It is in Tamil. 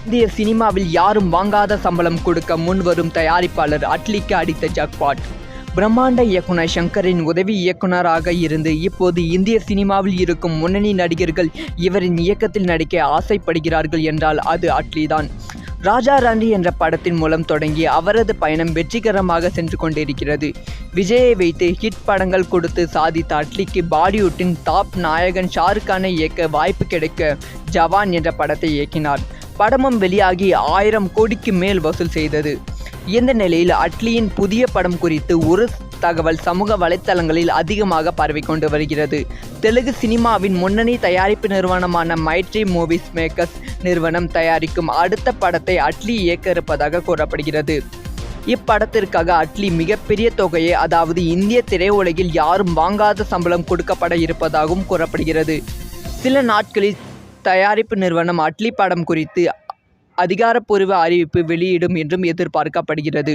இந்திய சினிமாவில் யாரும் வாங்காத சம்பளம் கொடுக்க முன்வரும் தயாரிப்பாளர் அட்லிக்கு அடித்த ஜாக்பாட். பிரம்மாண்ட இயக்குனர் ஷங்கரின் உதவி இயக்குனராக இருந்து இப்போது இந்திய சினிமாவில் இருக்கும் முன்னணி நடிகர்கள் இவரின் இயக்கத்தில் நடிக்க ஆசைப்படுகிறார்கள் என்றால் அது அட்லிதான். ராஜா ராணி என்ற படத்தின் மூலம் தொடங்கி அவரது பயணம் வெற்றிகரமாக சென்று கொண்டிருக்கிறது. விஜயை வைத்து ஹிட் படங்கள் கொடுத்து சாதித்த அட்லிக்கு பாலிவுட்டின் டாப் நாயகன் ஷாருக்கானை இயக்க வாய்ப்பு கிடைக்க ஜவான் என்ற படத்தை இயக்கினார். படமும் வெளியாகி 1000 கோடிக்கு மேல் வசூல் செய்தது. இந்த நிலையில் அட்லியின் புதிய படம் குறித்து ஒரு தகவல் சமூக வலைத்தளங்களில் அதிகமாக பரவிக்கொண்டு வருகிறது. தெலுங்கு சினிமாவின் முன்னணி தயாரிப்பு நிறுவனமான மைட்ரி மூவிஸ் மேக்கர்ஸ் நிறுவனம் தயாரிக்கும் அடுத்த படத்தை அட்லி இயக்க இருப்பதாக கூறப்படுகிறது. இப்படத்திற்காக அட்லி மிகப்பெரிய தொகையை, அதாவது இந்திய திரையுலகில் யாரும் வாங்காத சம்பளம் கொடுக்கப்பட இருப்பதாகவும் கூறப்படுகிறது. சில நாட்களில் தயாரிப்பு நிறுவனம் அட்லி படம் குறித்து அதிகாரப்பூர்வ அறிவிப்பு வெளியிடும் என்றும் எதிர்பார்க்கப்படுகிறது.